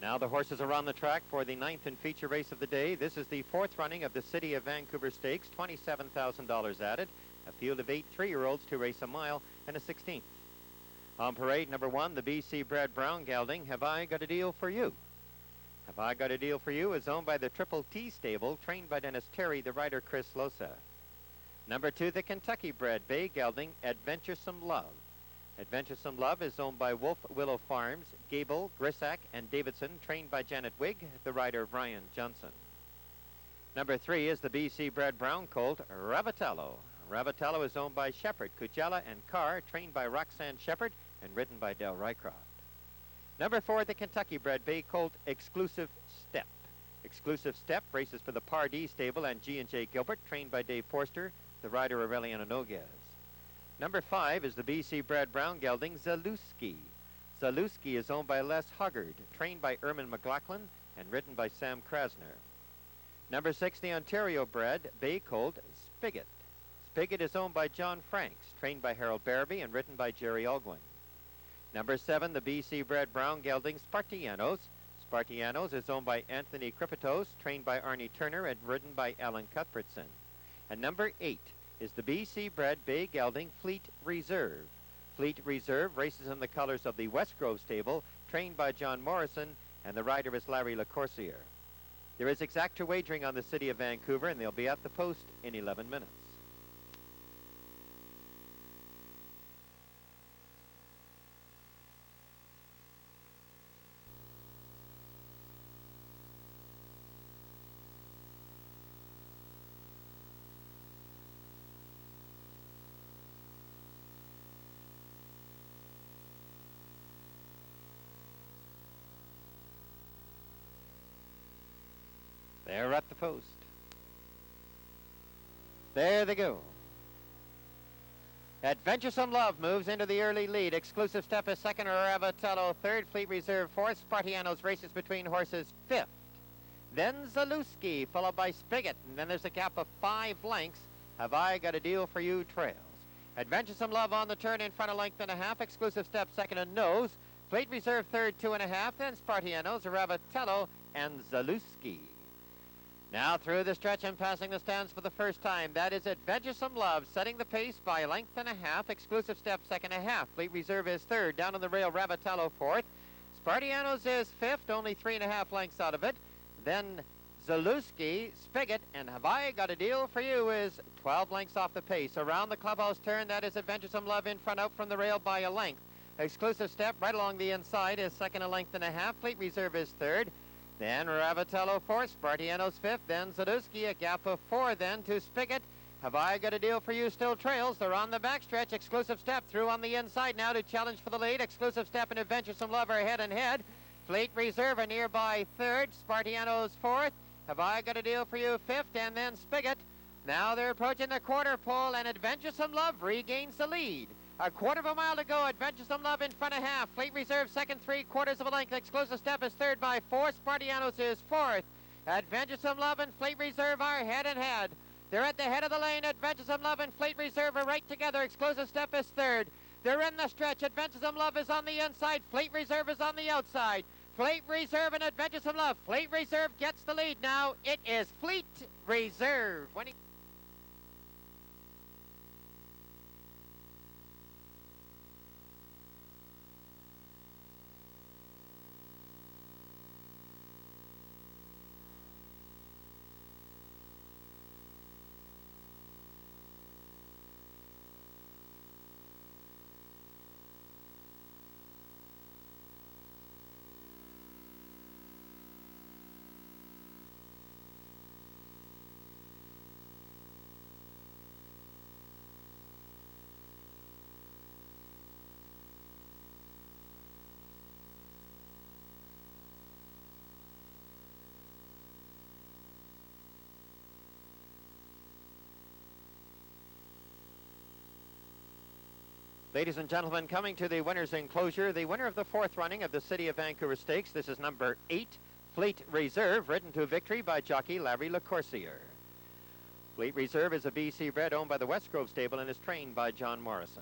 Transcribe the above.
Now the horses are on the track for the 9th and feature race of the day. This is the 4th running of the City of Vancouver Stakes, $27,000 added. A field of 8 3-year-olds to race a mile and a 16th. On parade, number 1, the BC bred brown gelding, Have I Got a Deal for You? Have I Got a Deal for You is owned by the Triple T stable, trained by Dennis Terry, the rider Chris Losa. Number 2, the Kentucky bred bay gelding, Adventuresome Love. Adventuresome Love is owned by Wolf Willow Farms, Gable, Grissack, and Davidson, trained by Janet Wigg, the rider Ryan Johnson. Number 3 is the BC bred brown colt, Ravitello. Ravitello is owned by Shepherd, Kujala, and Carr, trained by Roxanne Shepherd and ridden by Del Rycroft. Number 4, the Kentucky bred bay colt, Exclusive Step. Exclusive Step races for the Pardee stable and G&J Gilbert, trained by Dave Forster, the rider Aureliano Noguez. Number 5 is the BC bred brown gelding, Zalewski. Zalewski is owned by Les Hoggard, trained by Ermin McLaughlin and ridden by Sam Krasner. Number 6, the Ontario bred bay colt, Spigot. Spigot is owned by John Franks, trained by Harold Barabee and ridden by Jerry Alguin. Number 7, the BC bred brown gelding, Spartianos. Spartianos is owned by Anthony Kripatos, trained by Arnie Turner and ridden by Alan Cuthbertson. And number 8 is the BC bred bay gelding, Fleet Reserve. Fleet Reserve races in the colors of the Westgrove stable, trained by John Morrison, and the rider is Larry LaCourcier. There is exacta wagering on the City of Vancouver, and they'll be at the post in 11 minutes. They're at the post. There they go. Adventuresome Love moves into the early lead. Exclusive Step is second, Ravitello third, Fleet Reserve fourth, Spartianos races between horses fifth. Then Zalewski, followed by Spigot, and then there's a gap of 5 lengths. Have I Got a Deal for You trails. Adventuresome Love on the turn in front, a length and a half. Exclusive Step second and nose. Fleet Reserve third, 2.5. Then Spartianos, Ravitello, and Zalewski. Now through the stretch and passing the stands for the first time, that is Adventuresome Love, setting the pace by a length and a half. Exclusive Step second and a half. Fleet Reserve is third. Down on the rail, Ravitello fourth. Spartianos is fifth, only 3.5 lengths out of it. Then Zalewski, Spigot, and Have I Got a Deal for You is 12 lengths off the pace. Around the clubhouse turn, that is Adventuresome Love in front, out from the rail by a length. Exclusive Step right along the inside is second, a length and a half. Fleet Reserve is third. Then Ravitello fourth, Spartianos fifth, then Zalewski, a gap of 4 then to Spigot. Have I Got a Deal for You still trails. They're on the backstretch. Exclusive Step through on the inside now to challenge for the lead. Exclusive Step and Adventuresome Love are head and head. Fleet Reserve a nearby third, Spartianos fourth. Have I Got a Deal for You fifth, and then Spigot. Now they're approaching the quarter pole, and Adventuresome Love regains the lead. A quarter of a mile to go. Adventuresome Love in front of half. Fleet Reserve second, 3/4 of a length. Exclusive Step is third by 4. Spartianos is fourth. Adventuresome Love and Fleet Reserve are head and head. They're at the head of the lane. Adventuresome Love and Fleet Reserve are right together. Exclusive Step is third. They're in the stretch. Adventuresome Love is on the inside. Fleet Reserve is on the outside. Fleet Reserve and Adventuresome Love. Fleet Reserve gets the lead now. It is Fleet Reserve. Ladies and gentlemen, coming to the winner's enclosure, the winner of the 4th running of the City of Vancouver Stakes. This is number 8, Fleet Reserve, ridden to victory by jockey Larry LaCourcier. Fleet Reserve is a BC bred owned by the Westgrove stable and is trained by John Morrison.